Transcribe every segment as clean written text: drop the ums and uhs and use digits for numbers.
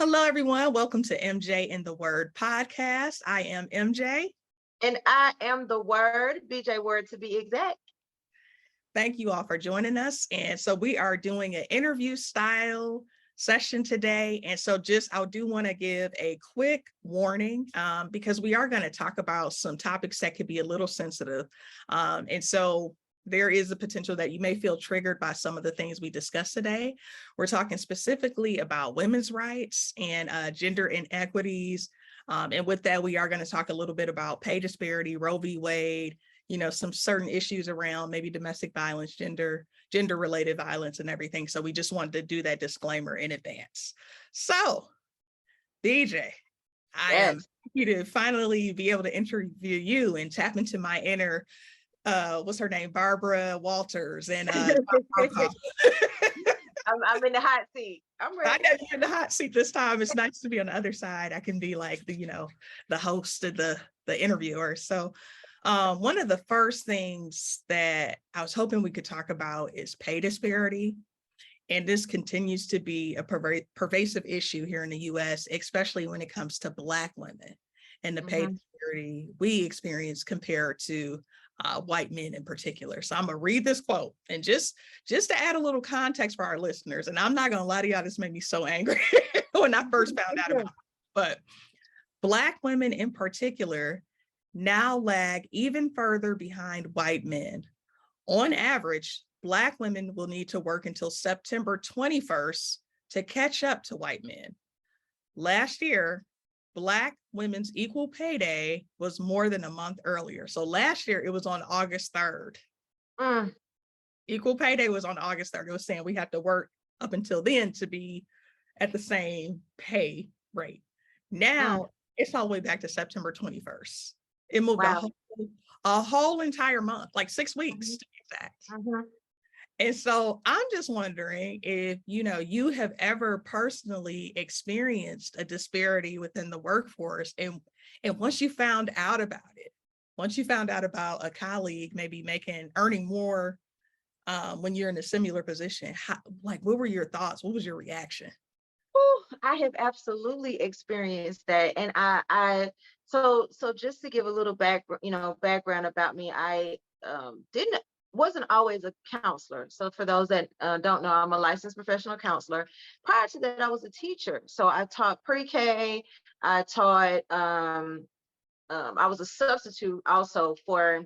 Hello, everyone. Welcome to MJ in the Word podcast. I am MJ. And I am the Word, BJ Word to be exact. Thank you all for joining us. And so we are doing an interview style session today. And so I do want to give a quick warning because we are going to talk about some topics that could be a little sensitive. And so there is a potential that you may feel triggered by some of the things we discussed today. We're talking specifically about women's rights and gender inequities. And with that, we are going to talk a little bit about pay disparity, Roe v. Wade, some certain issues around maybe domestic violence, gender related violence and everything. So we just wanted to do that disclaimer in advance. So BJ, I am happy to finally be able to interview you and tap into my inner, what's her name? Barbara Walters and I'm in the hot seat. I'm ready. I know you're in the hot seat this time. It's nice to be on the other side. I can be like the host of the interviewer. So one of the first things that I was hoping we could talk about is pay disparity. And this continues to be a pervasive issue here in the US, especially when it comes to Black women and the pay disparity we experience compared to white men in particular. So I'm gonna read this quote and just to add a little context for our listeners. And I'm not gonna lie to y'all, this made me so angry when I first found out about it. But Black women in particular now lag even further behind white men. On average, Black women will need to work until September 21st to catch up to white men. Last year, Black women's equal pay day was more than a month earlier. So last year, it was on August 3rd. Equal pay day was on August 3rd. It was saying we have to work up until then to be at the same pay rate. Now, it's all the way back to September 21st. It moved a whole entire month, like 6 weeks to be exact. And so I'm just wondering if, you have ever personally experienced a disparity within the workforce. And once you found out about it, once you found out about a colleague maybe earning more when you're in a similar position, what were your thoughts? What was your reaction? I have absolutely experienced that. And so just to give a little background about me, I wasn't always a counselor. So for those that don't know, I'm a licensed professional counselor. Prior to that, I was a teacher. So I taught pre-K. I taught, I was a substitute also for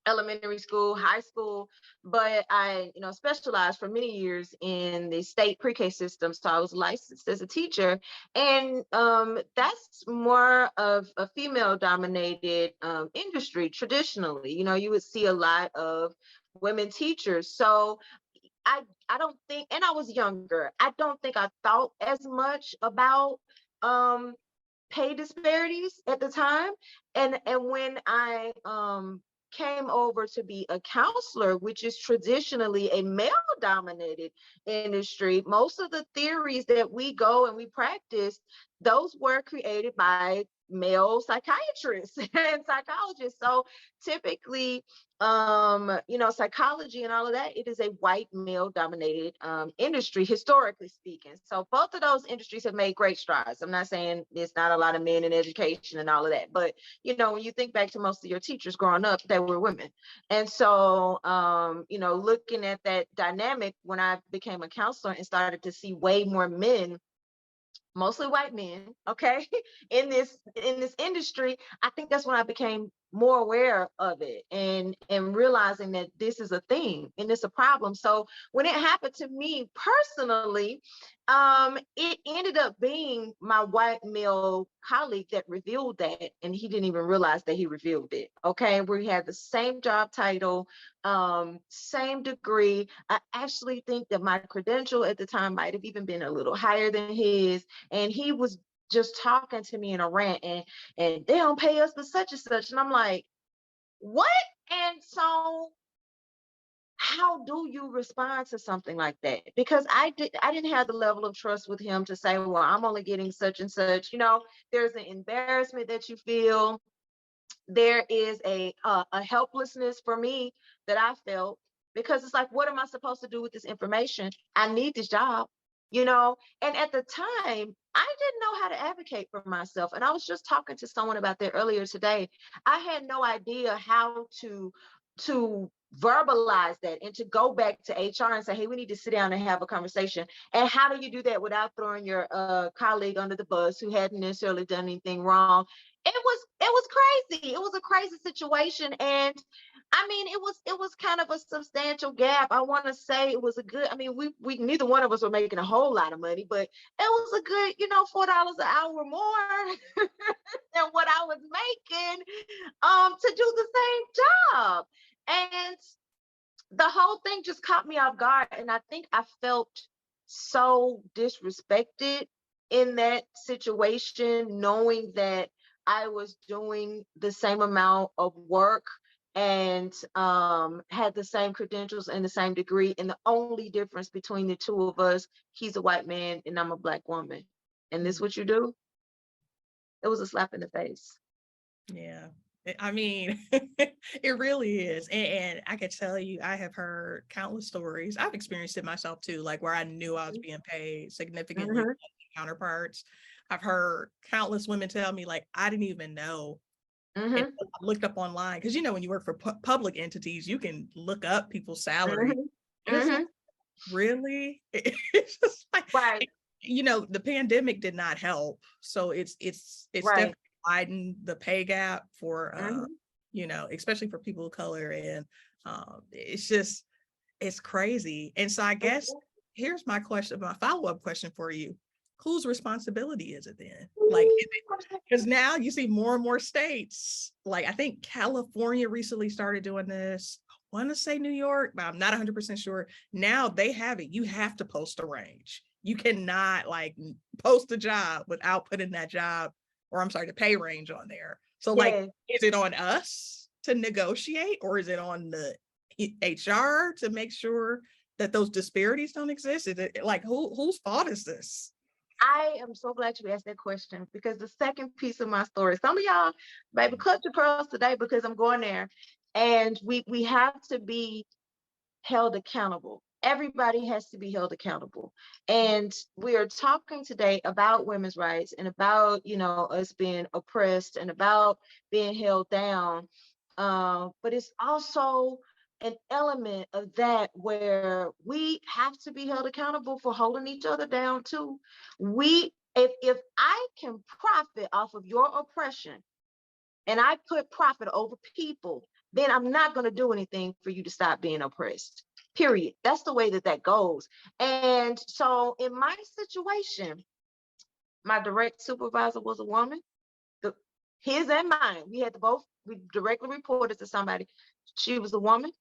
elementary school, high school, but I, specialized for many years in the state pre-K system. So I was licensed as a teacher, and that's more of a female-dominated industry traditionally. You would see a lot of women teachers. So I don't think, and I was younger, I don't think I thought as much about pay disparities at the time. And when I came over to be a counselor, which is traditionally a male-dominated industry, most of the theories that we go and we practice, those were created by male psychiatrists and psychologists. So typically, psychology and all of that, it is a white male-dominated industry, historically speaking. So both of those industries have made great strides. I'm not saying there's not a lot of men in education and all of that, but when you think back to most of your teachers growing up, they were women. And so, looking at that dynamic, when I became a counselor and started to see way more men, mostly white men, okay, in this industry, I think that's when I became more aware of it and realizing that this is a thing and it's a problem. So when it happened to me personally, it ended up being my white male colleague that revealed that, and he didn't even realize that he revealed it. Okay, we had the same job title, same degree. I actually think that my credential at the time might have even been a little higher than his, and he was just talking to me in a rant, and they don't pay us for such and such, and I'm like, what? And so how do you respond to something like that? Because I didn't have the level of trust with him to say, well, I'm only getting such and such. There's an embarrassment that you feel. There is a helplessness for me that I felt, because it's like, what am I supposed to do with this information? I need this job. And at the time, I didn't know how to advocate for myself. And I was just talking to someone about that earlier today. I had no idea how to verbalize that and to go back to HR and say, hey, we need to sit down and have a conversation. And how do you do that without throwing your colleague under the bus who hadn't necessarily done anything wrong? It was crazy. It was a crazy situation. And I mean, it was kind of a substantial gap. I want to say it was a good, I mean, we neither one of us were making a whole lot of money, but it was a good, $4 an hour more than what I was making to do the same job. And the whole thing just caught me off guard. And I think I felt so disrespected in that situation, knowing that I was doing the same amount of work and had the same credentials and the same degree. And the only difference between the two of us, he's a white man and I'm a Black woman. And this what you do? It was a slap in the face. Yeah. I mean, it really is. And I can tell you, I have heard countless stories. I've experienced it myself too, like where I knew I was being paid significantly Mhm, less than counterparts. I've heard countless women tell me, like, I didn't even know. And mhm, I looked up online because, when you work for public entities, you can look up people's salary. mhm, And it's like, mhm. really? It's just like, Right, the pandemic did not help. So it's right. definitely widened the pay gap for Mhm. especially for people of color. And it's crazy. And so I guess here's my question, my follow-up question for you. Whose responsibility is it then? Like, because now you see more and more states, like I think California recently started doing this. I want to say New York, but I'm not 100% sure. Now they have it. You have to post a range. You cannot like post a job without putting that job, or I'm sorry, the pay range on there. So like, Yeah. is it on us to negotiate, or is it on the HR to make sure that those disparities don't exist? Is it like whose fault is this? I am so glad you asked that question because the second piece of my story, some of y'all, baby, cut your pearls today because I'm going there. And we have to be held accountable. Everybody has to be held accountable. And we are talking today about women's rights and about, us being oppressed and about being held down. But it's also an element of that where we have to be held accountable for holding each other down too. If I can profit off of your oppression and I put profit over people, then I'm not going to do anything for you to stop being oppressed. Period. That's the way that goes. And so in my situation, my direct supervisor was a woman, the, his and mine. We directly reported to somebody. She was a woman.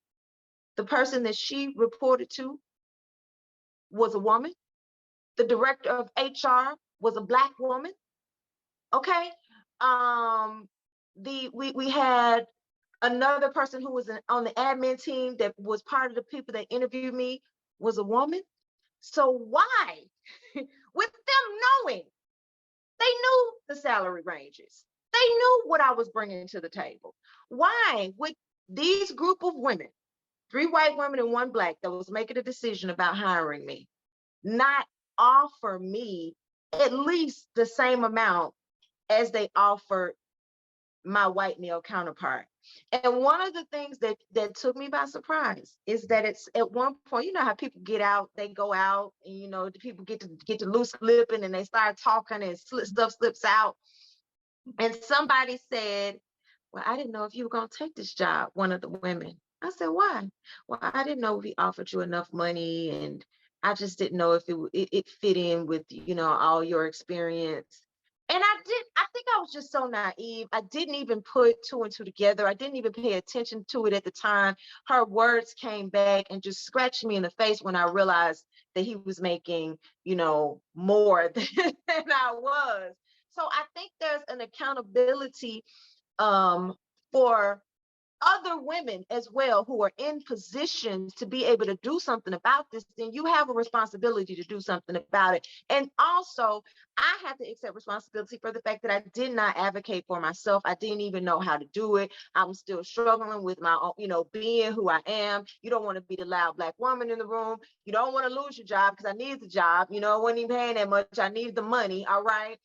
The person that she reported to was a woman. The director of HR was a Black woman. Okay. Um, we had another person who was on the admin team that was part of the people that interviewed me was a woman. So why, with them knowing, they knew the salary ranges, they knew what I was bringing to the table. Why would these group of women, 3 white women and 1 Black, that was making a decision about hiring me, not offer me at least the same amount as they offered my white male counterpart? And one of the things that took me by surprise is that it's at one point, you know how people get out, they go out, and the people get to loose lipping and they start talking and stuff slips out. And somebody said, well, I didn't know if you were going to take this job, one of the women. I said, why? Well, I didn't know if he offered you enough money, and I just didn't know if it fit in with, all your experience. And I think I was just so naive. I didn't even put 2 and 2 together. I didn't even pay attention to it at the time. Her words came back and just scratched me in the face when I realized that he was making, more than I was. So I think there's an accountability um, for other women as well who are in positions to be able to do something about this, then you have a responsibility to do something about it. And also, I have to accept responsibility for the fact that I did not advocate for myself. I didn't even know how to do it. I'm still struggling with my own, being who I am. You don't want to be the loud Black woman in the room. You don't want to lose your job, because I need the job. I wasn't even paying that much. I needed the money. All right.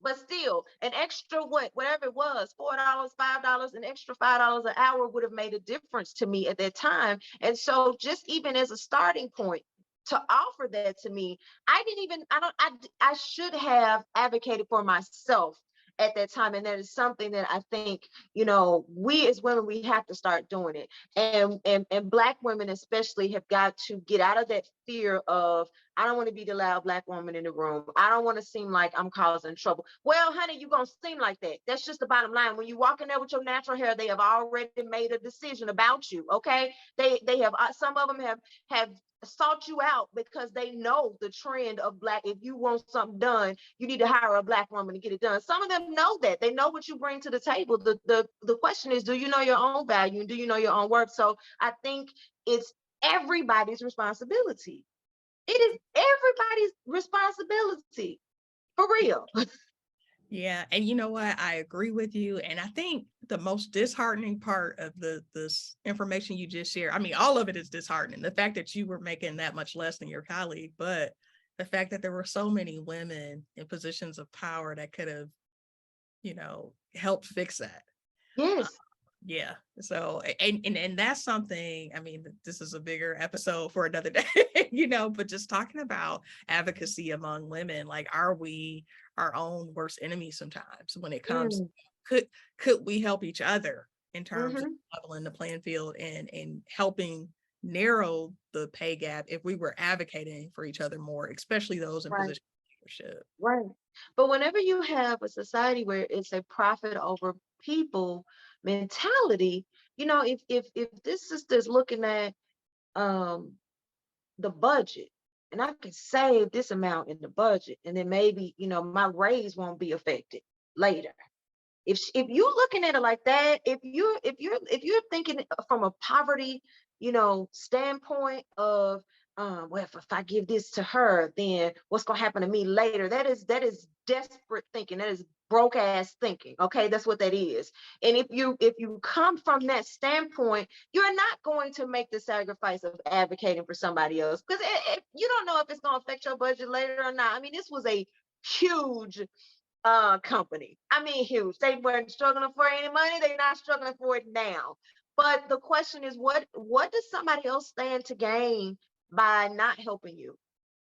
But still, an extra whatever it was, $4, $5, an extra $5 an hour would have made a difference to me at that time. And so, just even as a starting point to offer that to me, I should have advocated for myself at that time. And that is something that I think, we as women, we have to start doing it. And Black women especially have got to get out of that fear of, I don't want to be the loud Black woman in the room. I don't want to seem like I'm causing trouble. Well, honey, you're going to seem like that. That's just the bottom line. When you walk in there with your natural hair, they have already made a decision about you. Okay. They have, some of them have sought you out because they know the trend of Black. If you want something done, you need to hire a Black woman to get it done. Some of them know that. They know what you bring to the table. The question is, do you know your own value, and do you know your own worth? So I think it's everybody's responsibility. It is everybody's responsibility, for real. Yeah, and you know what? I agree with you. And I think the most disheartening part of this information you just shared, I mean, all of it is disheartening. The fact that you were making that much less than your colleague, but the fact that there were so many women in positions of power that could have, helped fix that. Yes. Yeah. So, and that's something, I mean, this is a bigger episode for another day, but just talking about advocacy among women, like, are we our own worst enemies sometimes when it comes, could we help each other in terms of leveling the playing field and helping narrow the pay gap if we were advocating for each other more, especially those in positions of leadership. Right. But whenever you have a society where it's a profit over people mentality, if this sister's looking at the budget, and I can save this amount in the budget, and then maybe, my raise won't be affected later. If you're looking at it like that, if you're thinking from a poverty, standpoint of, well, if I give this to her, then what's gonna happen to me later? That is desperate thinking. That is broke ass thinking. Okay, that's what that is. And if you come from that standpoint, you're not going to make the sacrifice of advocating for somebody else, because you don't know if it's gonna affect your budget later or not. I mean, this was a huge company. I mean, huge. They weren't struggling for any money. They're not struggling for it now. But the question is, what does somebody else stand to gain by not helping you?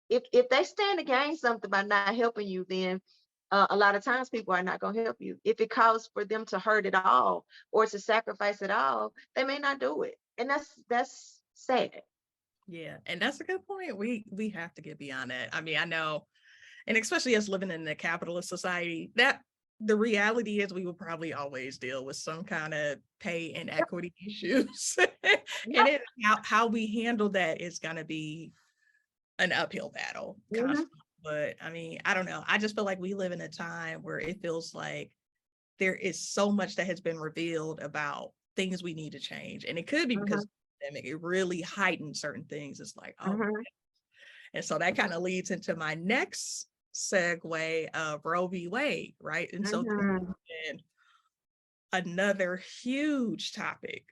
If they stand to gain something by not helping you, then a lot of times people are not going to help you. If it calls for them to hurt it all or to sacrifice it all, they may not do it, and that's sad. Yeah, and that's a good point. We have to get beyond that. I mean, I know, and especially us living in a capitalist society, that the reality is we will probably always deal with some kind of pay inequity issues. And how we handle that is going to be an uphill battle constantly. But I mean, I don't know. I just feel like we live in a time where it feels like there is so much that has been revealed about things we need to change. And it could be because of the pandemic, it really heightened certain things. It's like, oh, and so that kind of leads into my next segue of Roe v. Wade, right? And so another huge topic.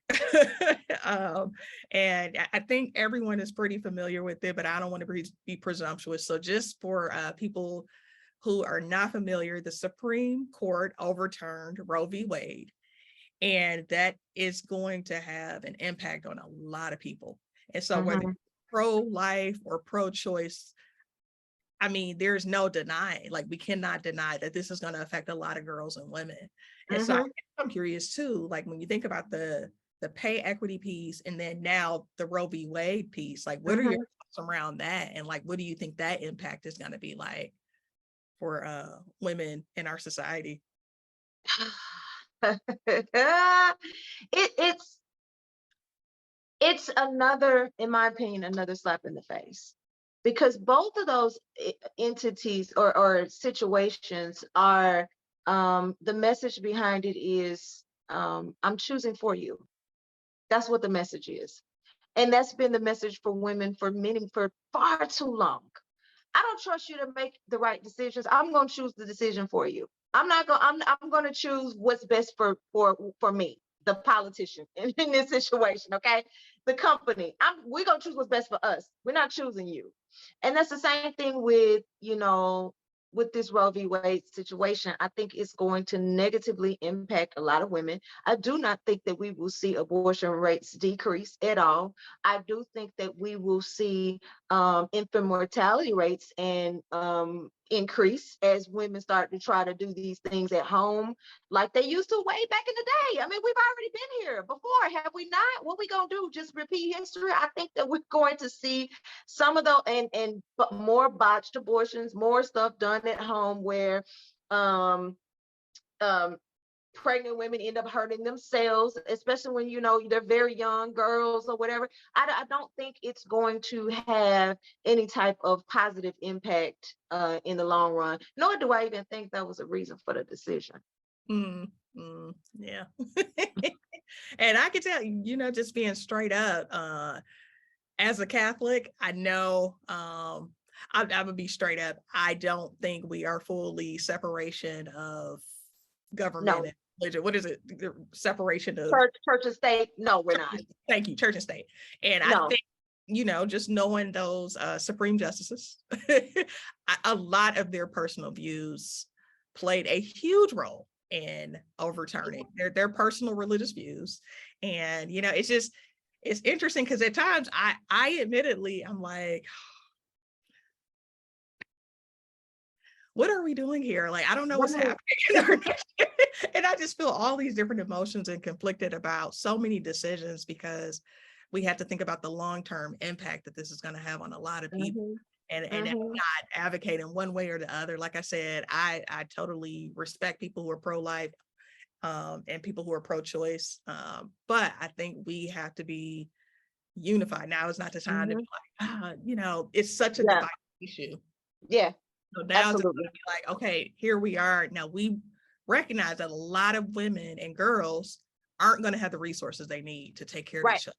And I think everyone is pretty familiar with it, but I don't want to be presumptuous. So just for people who are not familiar, the Supreme Court overturned Roe v. Wade, and that is going to have an impact on a lot of people. And so whether pro-life or pro-choice, I mean, there's no denying, like, we cannot deny that this is going to affect a lot of girls and women. And so I'm curious too, like, when you think about the pay equity piece and then now the Roe v. Wade piece, like, what are your thoughts around that? And like, what do you think that impact is going to be like for women in our society? It's another, in my opinion, another slap in the face, because both of those entities or situations are, the message behind it is I'm choosing for you. That's what the message is. And that's been the message for women for far too long. I don't trust you to make the right decisions. I'm going to choose the decision for you. I'm going to choose what's best for me, the politician in this situation, okay? The company. We're going to choose what's best for us. We're not choosing you. And that's the same thing with, with this Roe v. Wade situation. I think it's going to negatively impact a lot of women. I do not think that we will see abortion rates decrease at all. I do think that we will see infant mortality rates and increase as women start to try to do these things at home like they used to way back in the day. I mean, we've already been here before, have we not? What we gonna do? Just repeat history? I think that we're going to see some of those but more botched abortions, more stuff done at home where um pregnant women end up hurting themselves, especially when they're very young girls or whatever. I don't think it's going to have any type of positive impact in the long run, nor do I even think that was a reason for the decision. Yeah. And I can tell you, just being straight up, as a Catholic, I know I would be straight up. I don't think we are fully separation of government and religion. What is it? The separation of church and state? No, we're not. Thank you, church and state. And I think, just knowing those Supreme Justices, a lot of their personal views played a huge role in overturning their personal religious views. And, it's interesting because at times I admittedly, I'm like, what are we doing here? Like, I don't know what's happening. And I just feel all these different emotions and conflicted about so many decisions because we have to think about the long-term impact that this is going to have on a lot of people. And I'm not advocating one way or the other. Like I said, I totally respect people who are pro-life and people who are pro-choice. But I think we have to be unified. Now is not the time to be like, it's such a divisive issue. Yeah. So now it's going to be like, okay, here we are. Now we recognize that a lot of women and girls aren't going to have the resources they need to take care of each other.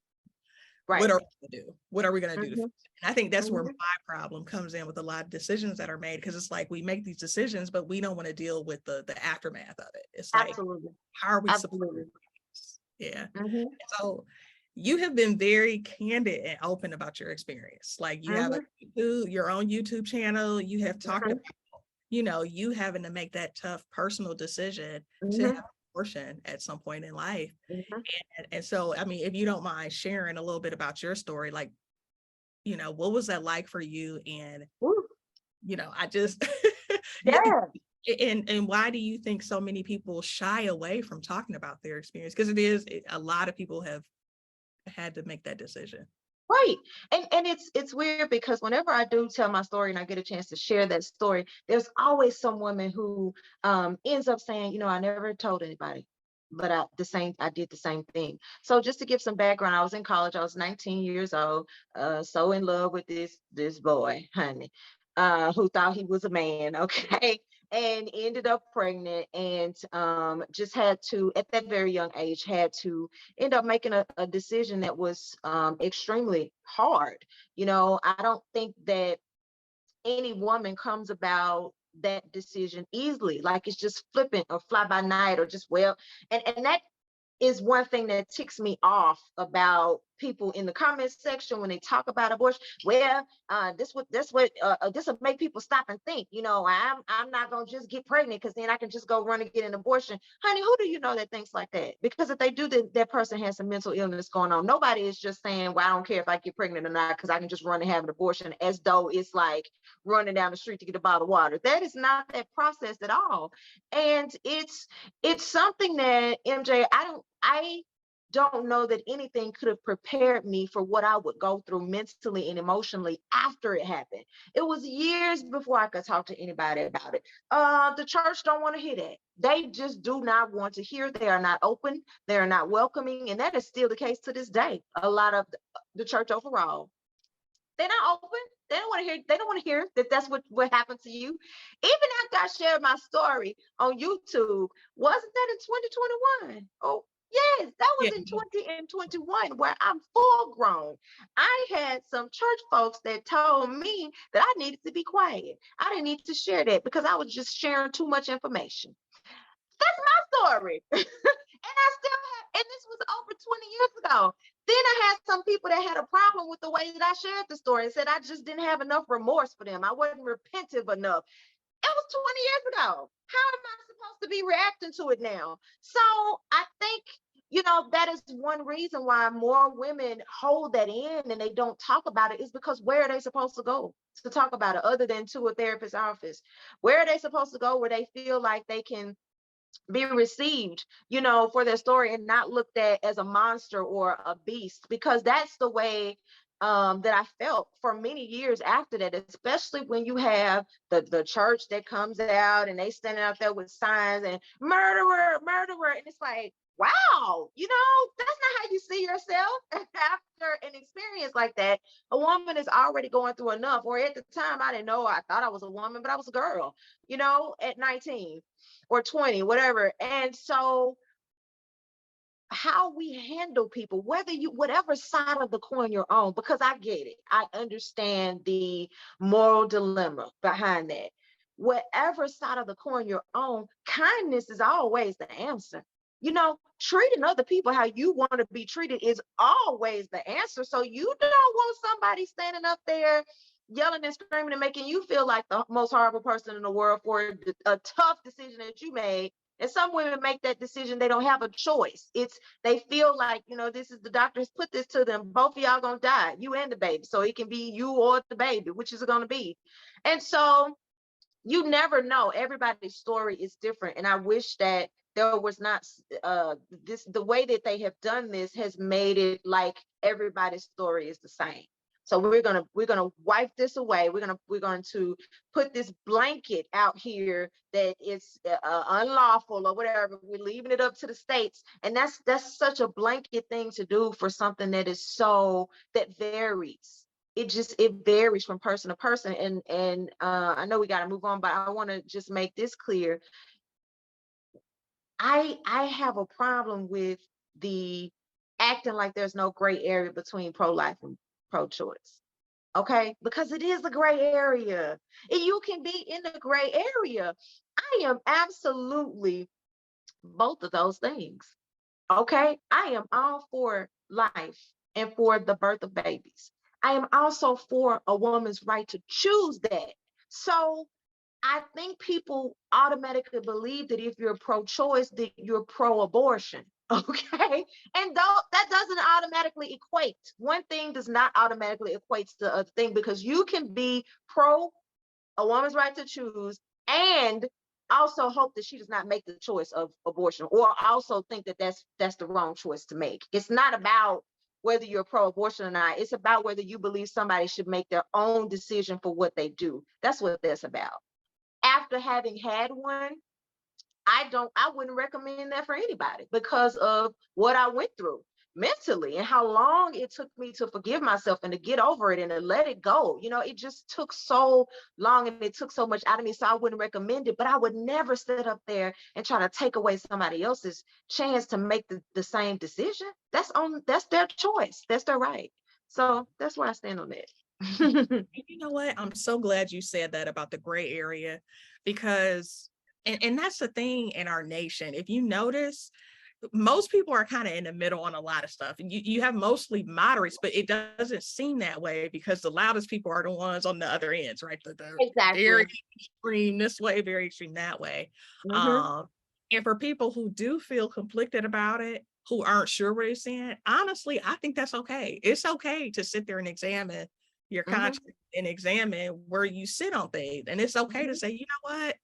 Right. What are we going to do? What are we going to do? And I think that's where my problem comes in with a lot of decisions that are made, because it's like we make these decisions, but we don't want to deal with the aftermath of it. It's like, how are we supporting this? Yeah. So you have been very candid and open about your experience. Like you have your own YouTube channel. You have talked about, you having to make that tough personal decision to have abortion at some point in life. And so, I mean, if you don't mind sharing a little bit about your story, like, what was that like for you? And, I just, and why do you think so many people shy away from talking about their experience? Because a lot of people have had to make that decision. Right. And it's weird because whenever I do tell my story and I get a chance to share that story, there's always some woman who ends up saying, I never told anybody, but I did the same thing. So just to give some background, I was in college. I was 19 years old, so in love with this boy, honey, who thought he was a man. Okay. And ended up pregnant and just had to, at that very young age, had to end up making a decision that was extremely hard. I don't think that any woman comes about that decision easily. Like it's just flippant or fly by night or just, and that is one thing that ticks me off about people in the comments section when they talk about abortion. This will make people stop and think, I'm not going to just get pregnant because then I can just go run and get an abortion. Honey, who do you know that thinks like that? Because if they do, that person has some mental illness going on. Nobody is just saying, well, I don't care if I get pregnant or not because I can just run and have an abortion, as though it's like running down the street to get a bottle of water. That is not that process at all. And it's something that, MJ, I don't know that anything could have prepared me for what I would go through mentally and emotionally after it happened. It was years before I could talk to anybody about it. The church don't want to hear that. They just do not want to hear. They are not open. They are not welcoming. And that is still the case to this day. A lot of the church overall They're not open. They don't want to hear. They don't want to hear that that's what happened to you. Even after I shared my story on YouTube, wasn't that in 2021? Oh, yes, that was Yeah. in 2021, where I'm full grown. I had some church folks that told me that I needed to be quiet. I didn't need to share that because I was just sharing too much information. That's my story. And I still have, and this was over 20 years ago. Then I had some people that had a problem with the way that I shared the story and said I just didn't have enough remorse for them. I wasn't repentive enough. It was 20 years ago. How am I supposed to be reacting to it now? So I think, that is one reason why more women hold that in and they don't talk about it, is because where are they supposed to go to talk about it other than to a therapist's office? Where are they supposed to go where they feel like they can be received, for their story and not looked at as a monster or a beast? Because that's the way that I felt for many years after that, especially when you have the church that comes out and they standing out there with signs and murderer, murderer. And it's like, wow, that's not how you see yourself. After an experience like that, a woman is already going through enough. Or at the time, I didn't know, I thought I was a woman, but I was a girl, at 19 or 20, whatever. And so how we handle people, whatever side of the coin you're on, because I get it. I understand the moral dilemma behind that. Whatever side of the coin you're on, kindness is always the answer. Treating other people how you want to be treated is always the answer. So you don't want somebody standing up there yelling and screaming and making you feel like the most horrible person in the world for a tough decision that you made. And some women make that decision, they don't have a choice. They feel like, this is, the doctor has put this to them, both of y'all gonna die, you and the baby. So it can be you or the baby, which is it gonna be? And so you never know. Everybody's story is different. And I wish that there was not the way that they have done this has made it like everybody's story is the same. So we're gonna wipe this away. We're going to put this blanket out here that it's unlawful or whatever. We're leaving it up to the states, and that's such a blanket thing to do for something that varies. It varies from person to person. And I know we got to move on, but I want to just make this clear. I have a problem with the acting like there's no gray area between pro-life and pro-choice. Okay, because it is a gray area and you can be in the gray area. I am absolutely both of those things. Okay, I am all for life and for the birth of babies. I am also for a woman's right to choose that. So I think people automatically believe that if you're pro-choice, that you're pro-abortion. Okay. And though that doesn't automatically equate. One thing does not automatically equate to the other thing, because you can be pro a woman's right to choose and also hope that she does not make the choice of abortion, or also think that that's the wrong choice to make. It's not about whether you're pro-abortion or not. It's about whether you believe somebody should make their own decision for what they do. That's what that's about. After having had one, I wouldn't recommend that for anybody because of what I went through mentally and how long it took me to forgive myself and to get over it and to let it go. It just took so long and it took so much out of me. So I wouldn't recommend it, but I would never sit up there and try to take away somebody else's chance to make the same decision. That's their choice. That's their right. So that's where I stand on that. You know what? I'm so glad you said that about the gray area, because, and that's the thing in our nation. If you notice, most people are kind of in the middle on a lot of stuff. And you have mostly moderates, but it doesn't seem that way because the loudest people are the ones on the other ends, right? The very Exactly. extreme this way, very extreme that way. Hmm. And for people who do feel conflicted about it, who aren't sure what they're saying, honestly, I think that's okay. It's okay to sit there and examine your Hmm. conscience and examine where you sit on things. And it's okay to Hmm. say, you know what?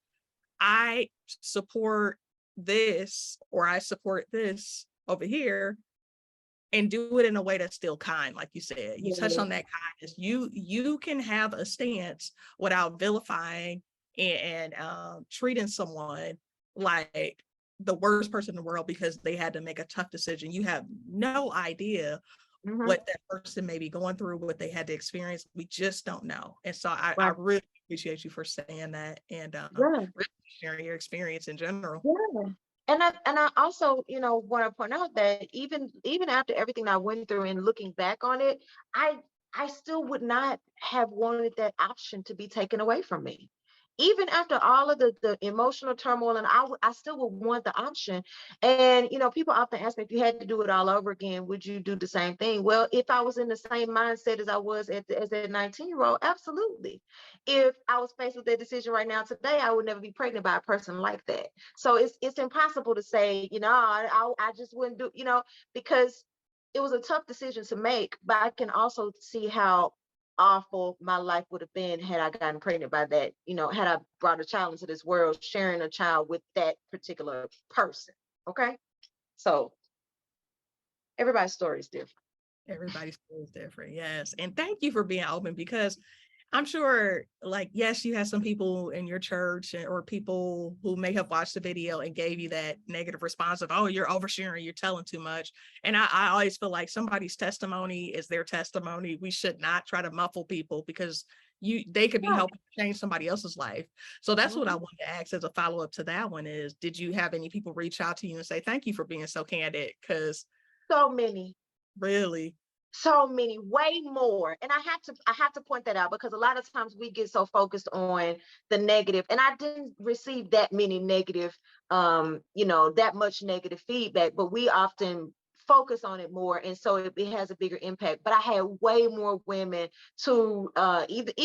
I support this, or I support this over here, and do it in a way that's still kind. Like you said, you touch Yeah. on that kindness. You can have a stance without vilifying and treating someone like the worst person in the world because they had to make a tough decision. You have no idea Mhm. what that person may be going through, what they had to experience. We just don't know. And so I Right. really appreciate you for saying that, and Yeah. really sharing your experience in general. Yeah. And I also, want to point out that even after everything I went through and looking back on it, I I still would not have wanted that option to be taken away from me. Even after all of the emotional turmoil, and I still would want the option. And people often ask me, if you had to do it all over again, would you do the same thing? Well, if I was in the same mindset as I was as that 19-year-old, absolutely. If I was faced with that decision right now today, I would never be pregnant by a person like that. So it's impossible to say, I just wouldn't do, because it was a tough decision to make, but I can also see how awful my life would have been had I gotten pregnant by that, had I brought a child into this world, sharing a child with that particular person. Okay. So everybody's story is different. Everybody's story is different. Yes. And thank you for being open, because I'm sure, like, yes, you have some people in your church or people who may have watched the video and gave you that negative response of, oh, you're oversharing, you're telling too much. And I always feel like somebody's testimony is their testimony. We should not try to muffle people, because they could be Yeah. helping change somebody else's life. So that's what I Mhm. wanted to ask as a follow-up to that one is, did you have any people reach out to you and say, thank you for being so candid? Because So many. really, So many, way more. And I have to point that out, because a lot of times we get so focused on the negative, and I didn't receive that many negative, that much negative feedback, but we often focus on it more, and so it has a bigger impact. But I had way more women to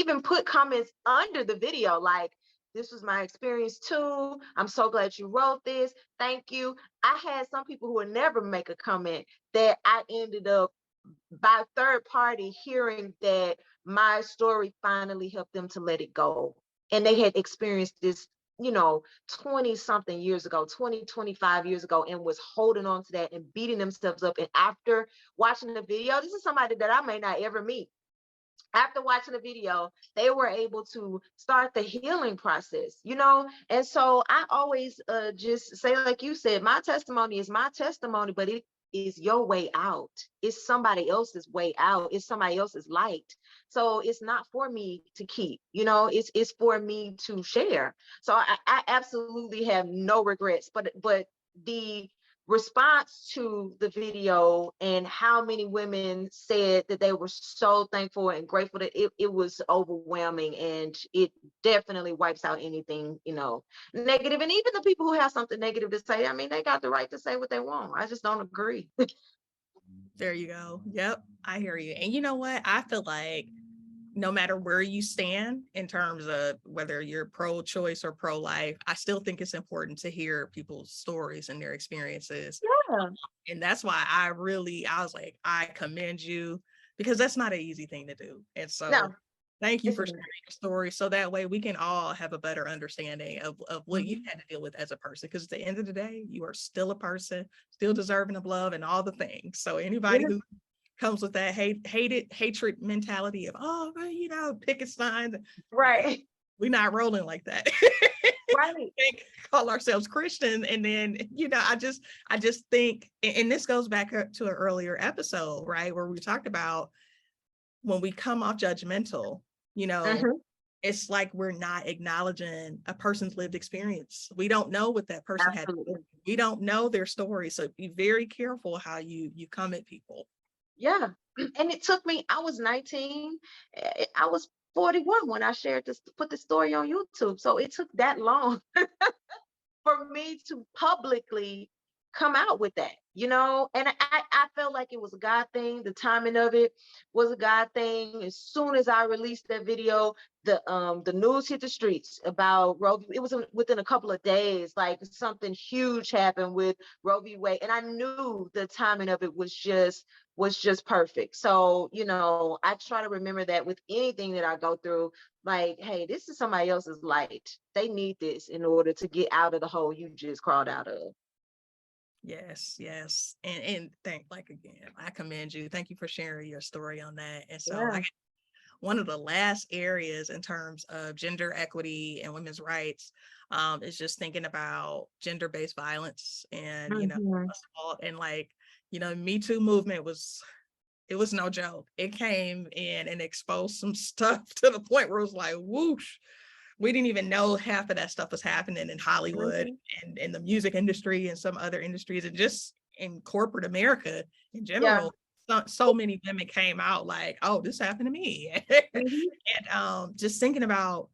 even put comments under the video, like, this was my experience too, I'm so glad you wrote this, thank you. I had some people who would never make a comment that I ended up, by third party, hearing that my story finally helped them to let it go. And they had experienced this, 20 something years ago, 20, 25 years ago, and was holding on to that and beating themselves up. And after watching the video, this is somebody that I may not ever meet. After watching the video, they were able to start the healing process. And so I always just say, like you said, my testimony is my testimony, but it is your way out. It's somebody else's way out. It's somebody else's light. So it's not for me to keep, it's for me to share. So I absolutely have no regrets, but the response to the video and how many women said that they were so thankful and grateful, that it was overwhelming, and it definitely wipes out anything negative. And even the people who have something negative to say, I mean, they got the right to say what they want. I just don't agree. there you go. Yep, I hear you. And you know what? I feel like no matter where you stand in terms of whether you're pro-choice or pro-life, I still think it's important to hear people's stories and their experiences. Yeah. And that's why I was like, I commend you, because that's not an easy thing to do. And so No, thank you it's for not. sharing your story, so that way we can all have a better understanding of what you Mhm. had to deal with as a person. Because at the end of the day, you are still a person, still deserving of love and all the things. So anybody Yeah. who comes with that hatred mentality of, oh, well, picket signs, Right. we're not rolling like that. Right. We call ourselves Christian, and then I just think, and this goes back to an earlier episode, right, where we talked about when we come off judgmental, you know, Hmm. it's like we're not acknowledging a person's lived experience. We don't know what that person had to go Absolutely. through. We don't know their story. So be very careful how you come at people. Yeah. And it took me, I was 19, I was 41 when I put the story on YouTube. So it took that long for me to publicly come out with that. And I felt like it was a God thing. The timing of it was a God thing. As soon as I released that video, the news hit the streets about Roe v. It was within a couple of days, like something huge happened with Roe v. Wade, and I knew the timing of it was just perfect. So I try to remember that with anything that I go through, like, hey, this is somebody else's light. They need this in order to get out of the hole you just crawled out of. Yes, yes. And like again, I commend you. Thank you for sharing your story on that. And so Yeah. one of the last areas in terms of gender equity and women's rights is just thinking about gender-based violence and Hmm. assault, and like Me Too movement was it was no joke. It came in and exposed some stuff to the point where it was like, whoosh. We didn't even know half of that stuff was happening in Hollywood and in the music industry and some other industries and just in corporate America in Yeah. general. So many women came out like, oh, this happened to me. Mhm. And just thinking about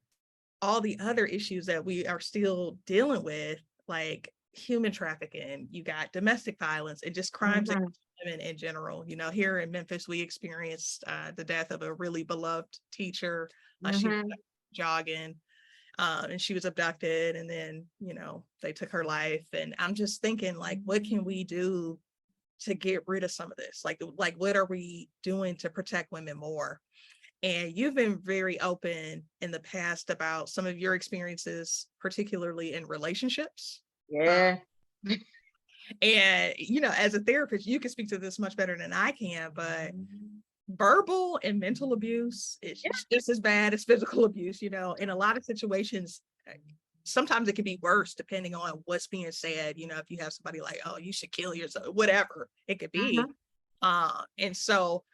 all the other issues that we are still dealing with, like human trafficking, you got domestic violence, and just crimes Mhm. against women in general. You know, here in Memphis, we experienced the death of a really beloved teacher. She was Mhm. jogging and she was abducted, and then, you know, they took her life. And I'm just thinking, like, what can we do to get rid of some of this? Like what are we doing to protect women more? And you've been very open in the past about some of your experiences, particularly in relationships. Uh, Yeah. and, you know, as a therapist, you can speak to this much better than I can, but verbal and mental abuse is just as bad as physical abuse, you know, in a lot of situations. Sometimes it can be worse depending on what's being said. You know, if you have somebody like, oh, you should kill yourself, whatever it could be. Mhm. And so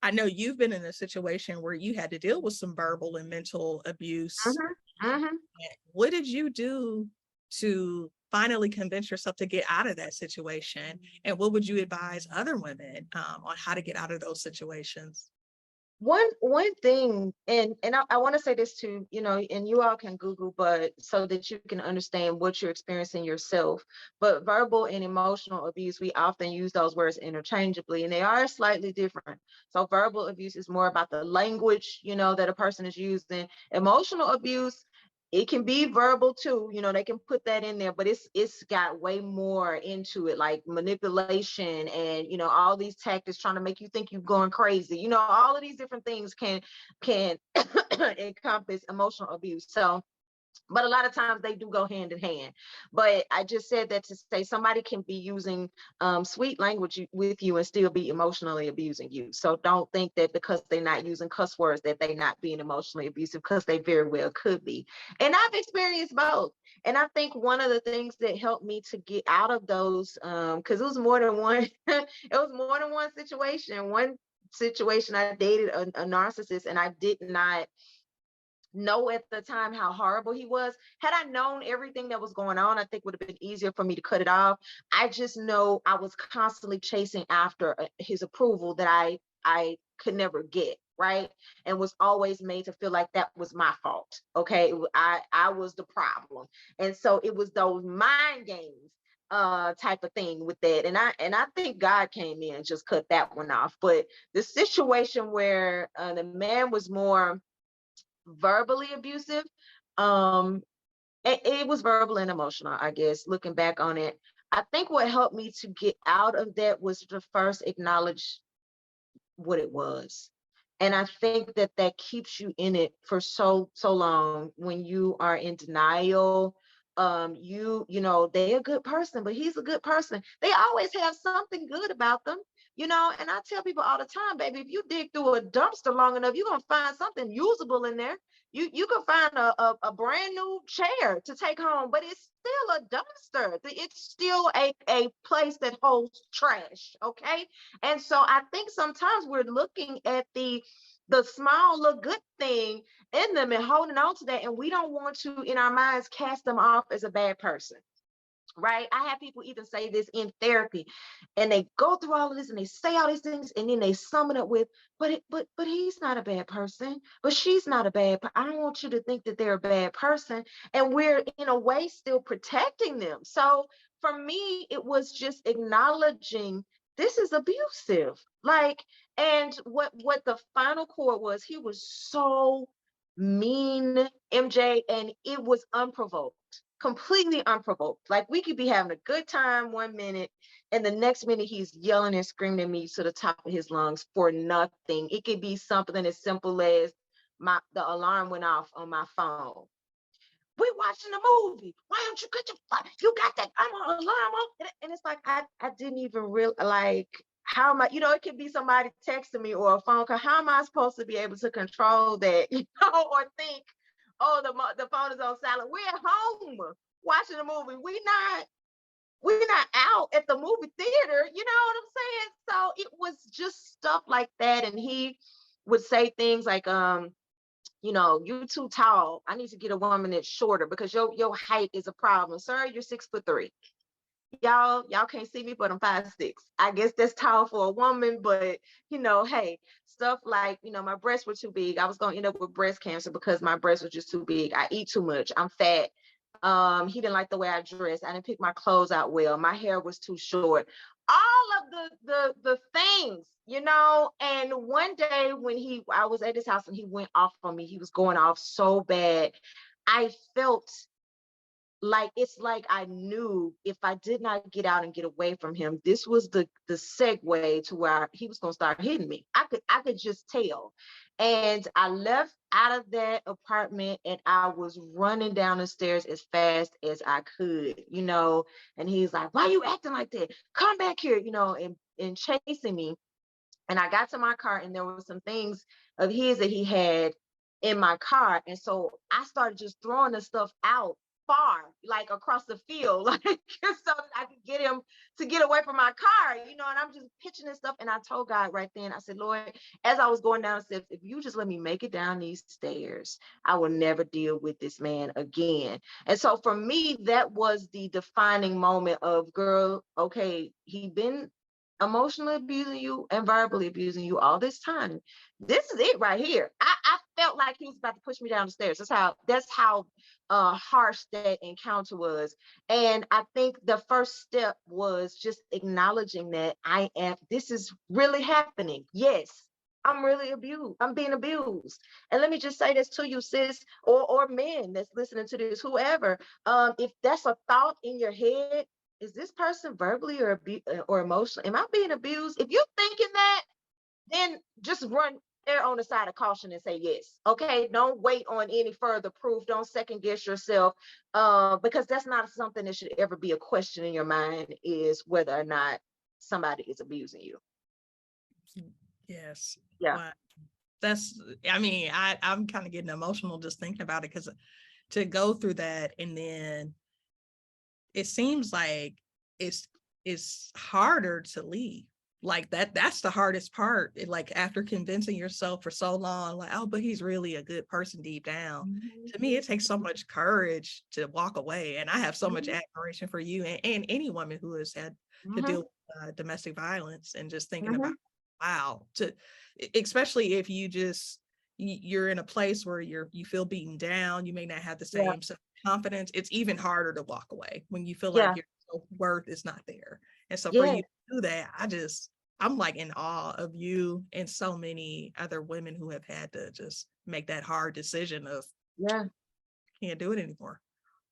I know you've been in a situation where you had to deal with some verbal and mental abuse. Mhm. Mhm. What did you do to finally convince yourself to get out of that situation? And what would you advise other women on how to get out of those situations? One thing, and I want to say this too, you know, and you all can Google, but so that you can understand what you're experiencing yourself. But verbal and emotional abuse, we often use those words interchangeably, and they are slightly different. So verbal abuse is more about the language, you know, that a person is using. Emotional abuse, it can be verbal too, you know, they can put that in there, but it's got way more into it, like manipulation and, you know, all these tactics trying to make you think you're going crazy, you know, all of these different things can encompass emotional abuse. So, but a lot of times they do go hand in hand. But I just said that to say somebody can be using sweet language with you and still be emotionally abusing you. So don't think that because they're not using cuss words that they're not being emotionally abusive, because they very well could be. And I've experienced both. And I think one of the things that helped me to get out of those, because it was more than one, it was more than one situation. One situation I dated a narcissist, and I did not know at the time how horrible he was. Had I known everything that was going on, I think would have been easier for me to cut it off. I just know I was constantly chasing after his approval that I could never get, right? And was always made to feel like that was my fault. Okay, I was the problem, and so it was those mind games type of thing with that. And I think God came in and just cut that one off. But the situation where the man was more verbally abusive, um it was verbal and emotional, I guess, looking back on it. I think what helped me to get out of that was to first acknowledge what it was. And I think that that keeps you in it for so long when you are in denial. You know, they a good person, but he's a good person. They always have something good about them, you know. And I tell people all the time, baby, if you dig through a dumpster long enough, you're gonna find something usable in there. You can find a brand new chair to take home, but it's still a dumpster. It's still a place that holds trash. Okay. And so I think sometimes we're looking at the small little good thing in them and holding on to that, and we don't want to, in our minds, cast them off as a bad person. Right? I have people even say this in therapy, and they go through all of this and they say all these things, and then they sum it up with, but he's not a bad person, but she's not a I don't want you to think that they're a bad person, and we're in a way still protecting them. So for me, it was just acknowledging this is abusive. Like, and what the final chord was, he was so mean, MJ, and it was unprovoked, completely unprovoked. Like we could be having a good time one minute, and the next minute he's yelling and screaming at me to the top of his lungs for nothing. It could be something as simple as the alarm went off on my phone. We're watching a movie. Why don't you cut you got that I'm on alarm on? And it's like I didn't even real like how am I, you know, it could be somebody texting me or a phone call. How am I supposed to be able to control that, you know, or think, oh, the phone is on silent. We're at home watching a movie. We not. we're not out at the movie theater, you know what I'm saying? So it was just stuff like that. And he would say things like, you too tall. I need to get a woman that's shorter because your height is a problem. Sir, you're 6'3". Y'all can't see me, but I'm 5'6". I guess that's tall for a woman, but hey, stuff like, my breasts were too big. I was gonna end up with breast cancer because my breasts were just too big. I eat too much. I'm fat. He didn't like the way I dressed. I didn't pick my clothes out well. My hair was too short. All of the things, And one day when I was at his house and he went off on me, he was going off so bad. I felt like it's like I knew if I did not get out and get away from him, this was the segue to where he was gonna start hitting me. I could just tell. And I left out of that apartment and I was running down the stairs as fast as I could, and he's like, why are you acting like that? Come back here, and chasing me. And I got to my car and there were some things of his that he had in my car. And so I started just throwing the stuff out far, like across the field, like so that I could get him to get away from my car, and I'm just pitching this stuff. And I told God right then, I said, Lord, as I was going down the steps, if you just let me make it down these stairs, I will never deal with this man again. And so for me, that was the defining moment of, girl, okay, he been emotionally abusing you and verbally abusing you all this time. This is it right here. I felt like he was about to push me down the stairs. That's how harsh that encounter was. And I think the first step was just acknowledging that this is really happening. Yes, I'm really abused. I'm being abused. And let me just say this to you, sis, or men that's listening to this, whoever, if that's a thought in your head, is this person verbally or emotionally? Am I being abused? If you're thinking that, then just run there on the side of caution and say yes. Okay, don't wait on any further proof. Don't second guess yourself, because that's not something that should ever be a question in your mind, is whether or not somebody is abusing you. Yes. Yeah. Wow. I'm kind of getting emotional just thinking about it, because to go through that, and then it seems like it's harder to leave. Like that's the hardest part. Like after convincing yourself for so long, like, oh, but he's really a good person deep down. Mm-hmm. To me, it takes so much courage to walk away. And I have so much Mm-hmm. admiration for you and any woman who has had to Mm-hmm. deal with domestic violence, and just thinking Mm-hmm. about, wow, especially if you're in a place where you feel beaten down, you may not have the Yeah. same self-confidence. It's even harder to walk away when you feel Yeah. like your self-worth is not there. And so for Yeah. you to do that, I'm like in awe of you and so many other women who have had to just make that hard decision of, Yeah. can't do it anymore.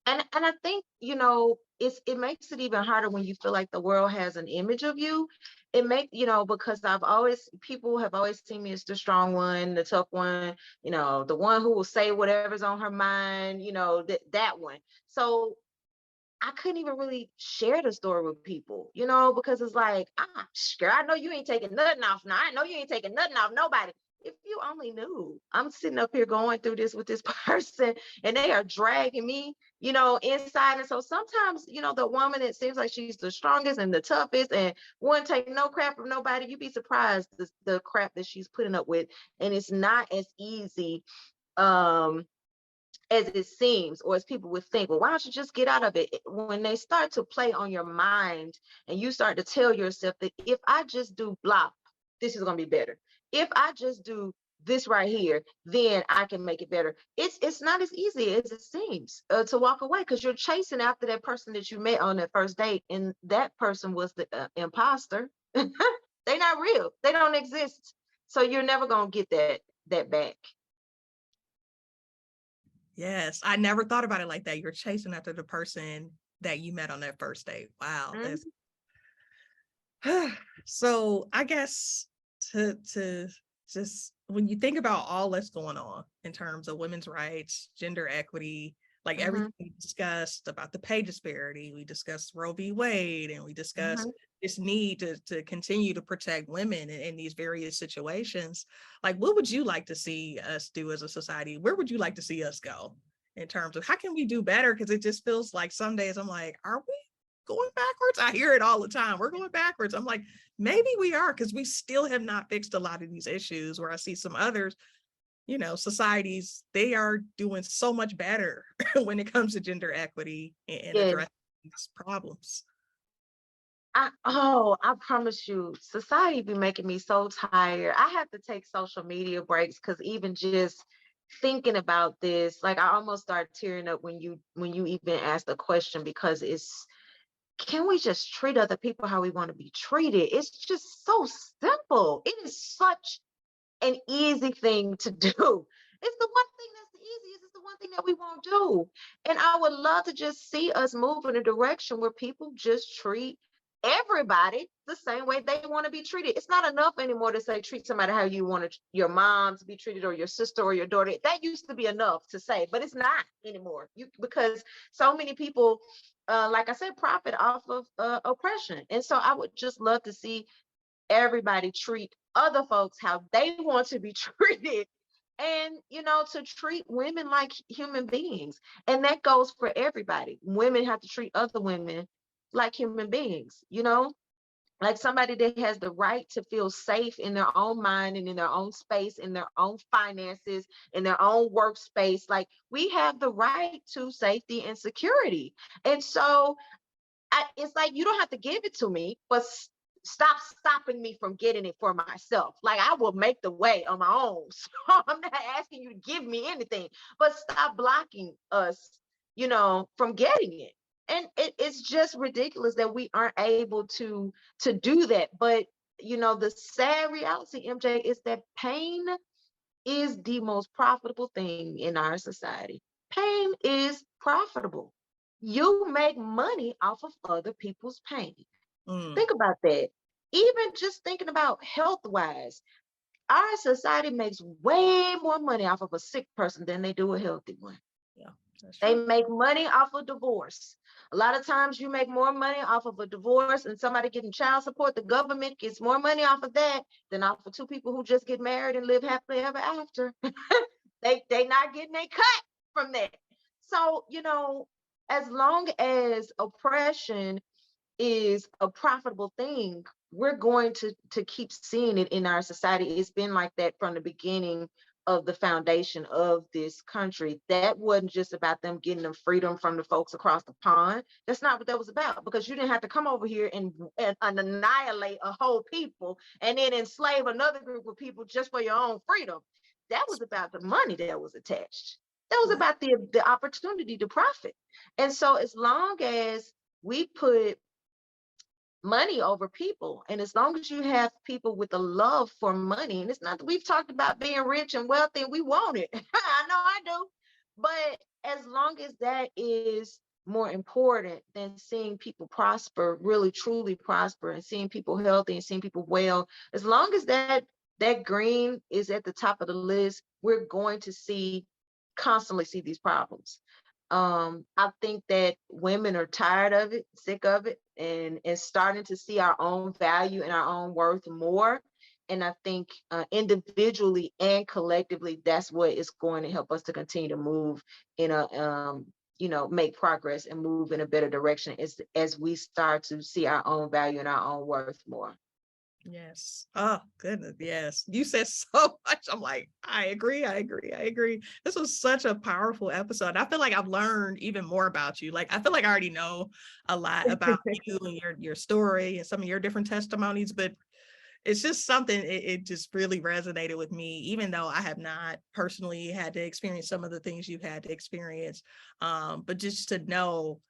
And I think, it makes it even harder when you feel like the world has an image of you. Because people have always seen me as the strong one, the tough one, the one who will say whatever's on her mind, that one. So I couldn't even really share the story with people, because it's like, girl, I know you ain't taking nothing off now. I know you ain't taking nothing off nobody. If you only knew, I'm sitting up here going through this with this person and they are dragging me, inside. And so sometimes, the woman that seems like she's the strongest and the toughest and wouldn't take no crap from nobody, you'd be surprised the crap that she's putting up with. And it's not as easy as it seems, or as people would think. Well, why don't you just get out of it? When they start to play on your mind and you start to tell yourself that if I just do blah, this is going to be better. If I just do this right here, then I can make it better. It's not as easy as it seems to walk away, because you're chasing after that person that you met on that first date, and that person was the imposter. They're not real. They don't exist. So you're never going to get that back. Yes, I never thought about it like that. You're chasing after the person that you met on that first date. Wow, that's so I guess to just, when you think about all that's going on in terms of women's rights, gender equity, like everything we discussed about the pay disparity, we discussed Roe v. Wade, and we discussed this need to continue to protect women in these various situations. Like, what would you like to see us do as a society? Where would you like to see us go in terms of how can we do better? Because it just feels like some days I'm like, are we going backwards? I hear it all the time. We're going backwards. I'm like, maybe we are, because we still have not fixed a lot of these issues, where I see some others, societies, they are doing so much better when it comes to gender equity and Yeah. addressing these problems. I promise you, society be making me so tired. I have to take social media breaks because even just thinking about this, like I almost start tearing up when you even ask the question, because it's, can we just treat other people how we want to be treated? It's just so simple. It is such an easy thing to do. It's the one thing that's the easiest. It's the one thing that we won't do. And I would love to just see us move in a direction where people just treat everybody the same way they want to be treated. It's not enough anymore to say treat somebody how you want your mom to be treated, or your sister or your daughter. That used to be enough to say, but it's not anymore. Because so many people, like I said, profit off of oppression. And so I would just love to see everybody treat other folks how they want to be treated, and to treat women like human beings. And that goes for everybody. Women have to treat other women like human beings, like somebody that has the right to feel safe in their own mind and in their own space, in their own finances, in their own workspace. Like, we have the right to safety and security. And so it's like, you don't have to give it to me, but stop stopping me from getting it for myself. Like, I will make the way on my own. So I'm not asking you to give me anything, but stop blocking us, from getting it. And it's just ridiculous that we aren't able to do that. But the sad reality, MJ, is that pain is the most profitable thing in our society. Pain is profitable. You make money off of other people's pain. Mm, Think about that. Even just thinking about health wise, our society makes way more money off of a sick person than they do a healthy one. yeah, that's They true. make money off of divorce. A lot of times you make more money off of a divorce and somebody getting child support. The government gets more money off of that than off of two people who just get married and live happily ever after. They not getting a cut from that. So, as long as oppression is a profitable thing, we're going to keep seeing it in our society. It's been like that from the beginning of the foundation of this country. That wasn't just about them getting them freedom from the folks across the pond. That's not what that was about, because you didn't have to come over here and annihilate a whole people and then enslave another group of people just for your own freedom. That was about the money that was attached. That was Right. about the opportunity to profit. And so as long as we put money over people, and as long as you have people with a love for money, and it's not that we've talked about being rich and wealthy and we want it. I know I do. But as long as that is more important than seeing people prosper, really truly prosper, and seeing people healthy and seeing people well, as long as that green is at the top of the list, we're going to constantly see these problems. I think that women are tired of it, sick of it, and starting to see our own value and our own worth more. And I think individually and collectively, that's what is going to help us to continue to move in a make progress and move in a better direction as we start to see our own value and our own worth more. Yes. Oh, goodness. Yes. You said so much. I'm like, I agree. I agree. I agree. This was such a powerful episode. I feel like I've learned even more about you. Like, I feel like I already know a lot about you and your story and some of your different testimonies, but it's just something, it just really resonated with me, even though I have not personally had to experience some of the things you've had to experience. But just to know,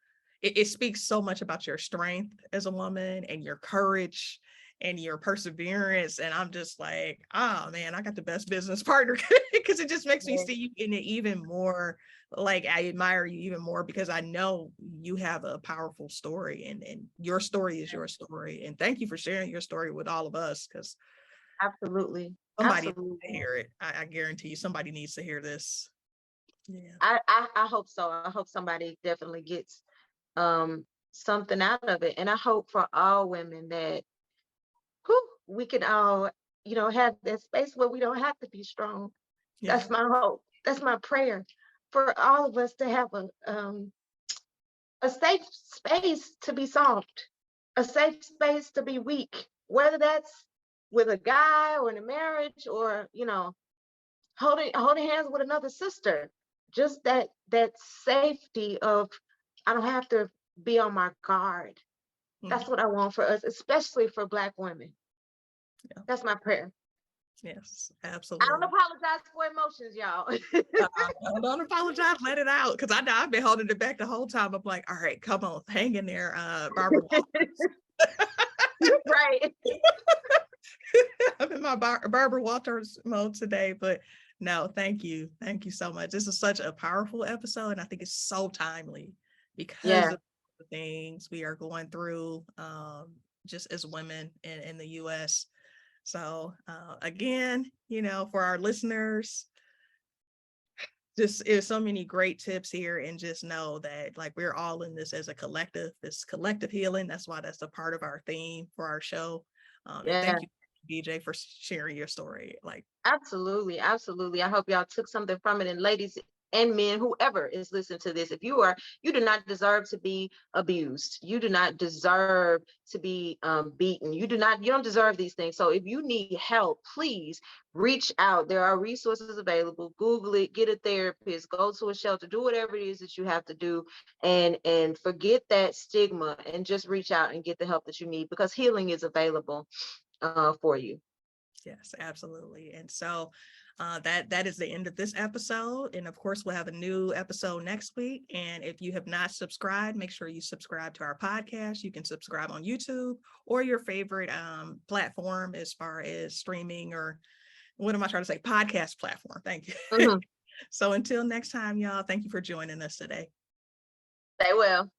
it speaks so much about your strength as a woman and your courage and your perseverance. And I'm just like, oh man, I got the best business partner, because it just makes me see you in it even more. Like, I admire you even more because I know you have a powerful story, and your story is your story. And thank you for sharing your story with all of us, because Absolutely. somebody needs Absolutely. to hear it. I guarantee you somebody needs to hear this. Yeah. I hope so. I hope somebody definitely gets something out of it. And I hope for all women that we can all, have that space where we don't have to be strong. Yeah. That's my hope. That's my prayer for all of us to have a safe space to be soft, a safe space to be weak, whether that's with a guy or in a marriage or, holding hands with another sister. Just that safety of I don't have to be on my guard. Mhm. That's what I want for us, especially for Black women. Yeah. That's my prayer. Yes, I don't absolutely. apologize for emotions, y'all. Don't apologize, let it out. Because I know I've been holding it back the whole time. I'm like, all right, come on, hang in there, Barbara Walters. Right. I'm in my Barbara Walters mode today, but no, thank you. Thank you so much. This is such a powerful episode, and I think it's so timely because Yeah. of the things we are going through just as women in the US. So again, for our listeners, just is so many great tips here, and just know that like we're all in this as a collective, this collective healing. That's why that's a part of our theme for our show. And Yeah. thank you, BJ, for sharing your story. Like, Absolutely, absolutely. I hope y'all took something from it. And ladies and men, whoever is listening to this, if you do not deserve to be abused. You do not deserve to be beaten. You don't deserve these things. So if you need help, please reach out. There are resources available. Google it, get a therapist, go to a shelter, do whatever it is that you have to do, and forget that stigma and just reach out and get the help that you need, because healing is available for you. yes, absolutely. And so that is the end of this episode. And of course, we'll have a new episode next week. And if you have not subscribed, make sure you subscribe to our podcast. You can subscribe on YouTube or your favorite platform as far as streaming, or what am I trying to say? Podcast platform. Thank you. Mhm. So until next time, y'all, thank you for joining us today. Stay well.